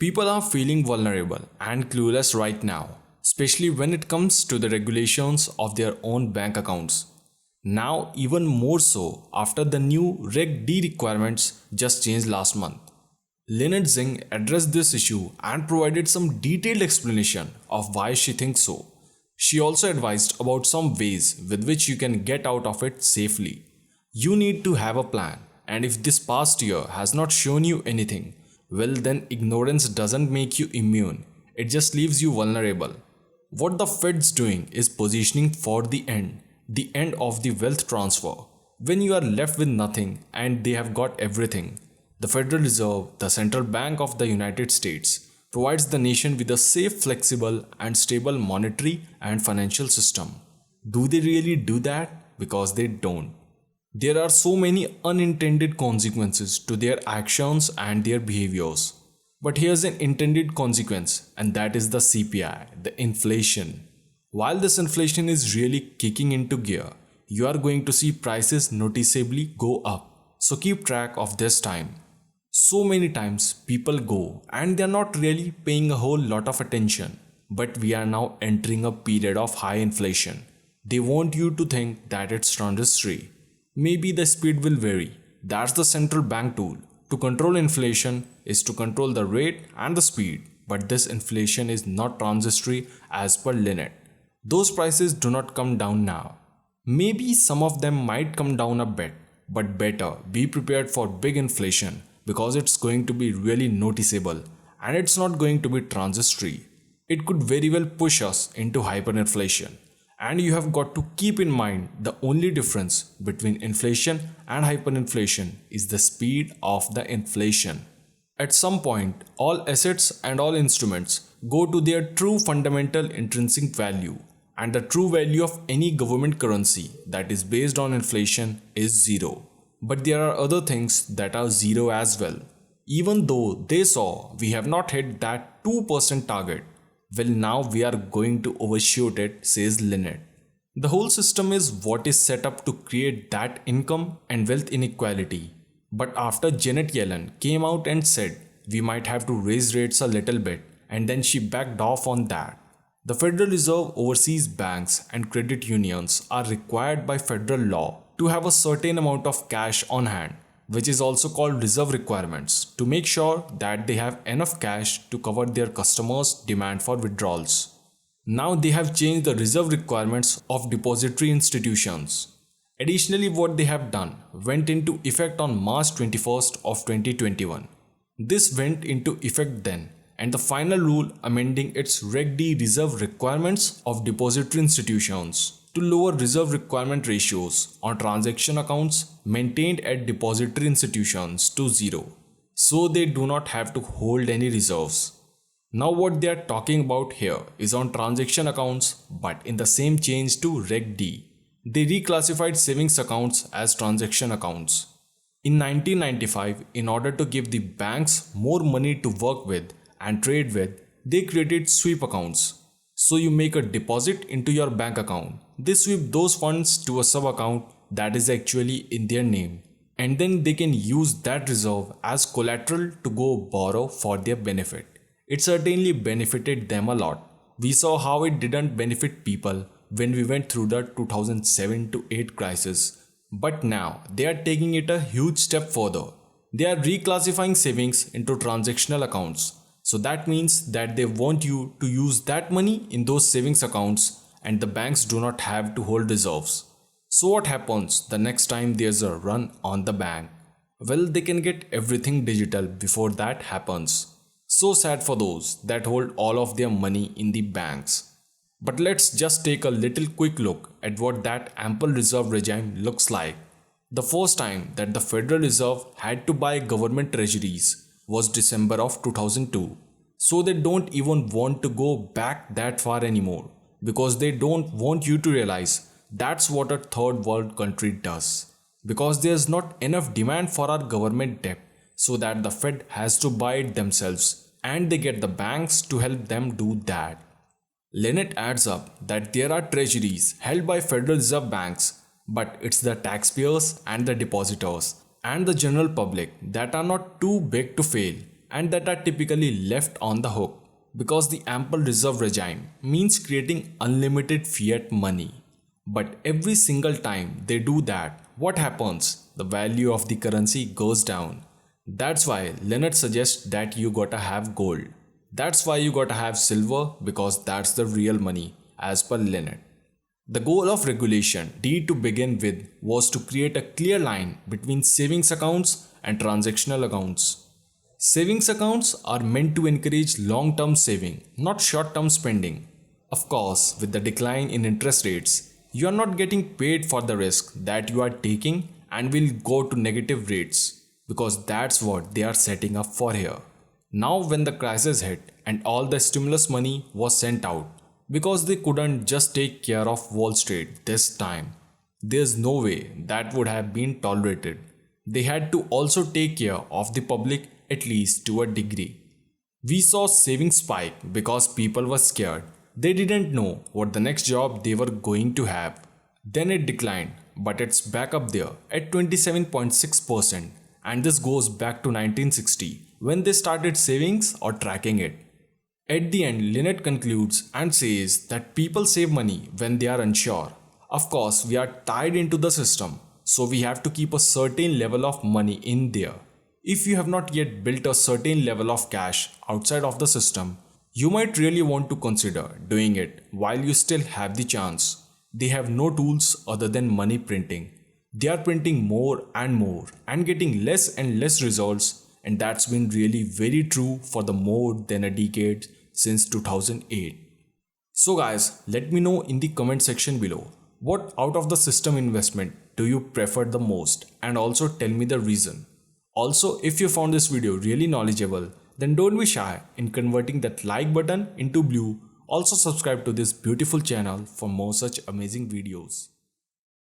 People are feeling vulnerable and clueless right now, especially when it comes to the regulations of their own bank accounts. Now, even more so after the new Reg D requirements just changed last month. Lynette Zing addressed this issue and provided some detailed explanation of why she thinks so. She also advised about some ways with which you can get out of it safely. You need to have a plan, and if this past year has not shown you anything, well, then ignorance doesn't make you immune, it just leaves you vulnerable. What the Fed's doing is positioning for the end of the wealth transfer. When you are left with nothing and they have got everything, the Federal Reserve, the central bank of the United States, provides the nation with a safe, flexible, and stable monetary and financial system. Do they really do that? Because they don't. There are so many unintended consequences to their actions and their behaviors. But here's an intended consequence, and that is the CPI, the inflation. While this inflation is really kicking into gear, you are going to see prices noticeably go up. So keep track of this time. So many times people go and they are not really paying a whole lot of attention. But we are now entering a period of high inflation. They want you to think that it's transitory. Maybe the speed will vary. That's the central bank tool. To control inflation is to control the rate and the speed. But this inflation is not transitory as per Lynette. Those prices do not come down now. Maybe some of them might come down a bit. But better be prepared for big inflation because it's going to be really noticeable and it's not going to be transitory. It could very well push us into hyperinflation. And you have got to keep in mind the only difference between inflation and hyperinflation is the speed of the inflation. At some point, all assets and all instruments go to their true fundamental intrinsic value, and the true value of any government currency that is based on inflation is zero. But there are other things that are zero as well. Even though they saw we have not hit that 2% target, well, now we are going to overshoot it, says Lynette. The whole system is what is set up to create that income and wealth inequality. But after Janet Yellen came out and said we might have to raise rates a little bit, and then she backed off on that. The Federal Reserve oversees banks and credit unions are required by federal law to have a certain amount of cash on hand, which is also called reserve requirements, to make sure that they have enough cash to cover their customers' demand for withdrawals. Now they have changed the reserve requirements of depository institutions. Additionally, what they have done went into effect on March 21st of 2021. This went into effect then, and the final rule amending its Reg D reserve requirements of depository institutions to lower reserve requirement ratios on transaction accounts maintained at depository institutions to zero, so they do not have to hold any reserves. Now what they are talking about here is on transaction accounts, but in the same change to Reg D, they reclassified savings accounts as transaction accounts. In 1995, in order to give the banks more money to work with and trade with, they created sweep accounts. So you make a deposit into your bank account. They sweep those funds to a sub account that is actually in their name, and then they can use that reserve as collateral to go borrow for their benefit. It certainly benefited them a lot. We saw how it didn't benefit people when we went through the 2007 to 8 crisis. But now they are taking it a huge step further. They are reclassifying savings into transactional accounts. So that means that they want you to use that money in those savings accounts, and the banks do not have to hold reserves. So what happens the next time there's a run on the bank? Well, they can get everything digital before that happens. So sad for those that hold all of their money in the banks. But let's just take a little quick look at what that ample reserve regime looks like. The first time that the Federal Reserve had to buy government treasuries was December of 2002. So they don't even want to go back that far anymore, because they don't want you to realize that's what a third world country does. Because there's not enough demand for our government debt, so that the Fed has to buy it themselves, and they get the banks to help them do that. Lynette adds up that there are treasuries held by Federal Reserve banks, but it's the taxpayers and the depositors and the general public that are not too big to fail, and that are typically left on the hook because the ample reserve regime means creating unlimited fiat money. But every single time they do that, what happens? The value of the currency goes down. That's why Leonard suggests that you gotta have gold. That's why you gotta have silver because that's the real money as per Leonard. The goal of regulation D to begin with was to create a clear line between savings accounts and transactional accounts. Savings accounts are meant to encourage long-term saving, not short-term spending. Of course, with the decline in interest rates, you are not getting paid for the risk that you are taking and will go to negative rates because that's what they are setting up for here. Now when the crisis hit and all the stimulus money was sent out because they couldn't just take care of Wall Street this time, there's no way that would have been tolerated. They had to also take care of the public at least to a degree. We saw savings spike because people were scared. They didn't know what the next job they were going to have. Then it declined, but it's back up there at 27.6%, and this goes back to 1960 when they started savings or tracking it. At the end, Lynette concludes and says that people save money when they are unsure. Of course, we are tied into the system, so we have to keep a certain level of money in there. If you have not yet built a certain level of cash outside of the system, you might really want to consider doing it while you still have the chance. They have no tools other than money printing. They are printing more and getting less and less results, and that's been really very true for the more than a decade since 2008. So guys, let me know in the comment section below, what out of the system investment do you prefer the most, and also tell me the reason. Also, if you found this video really knowledgeable, then don't be shy in converting that like button into blue. Also subscribe to this beautiful channel for more such amazing videos.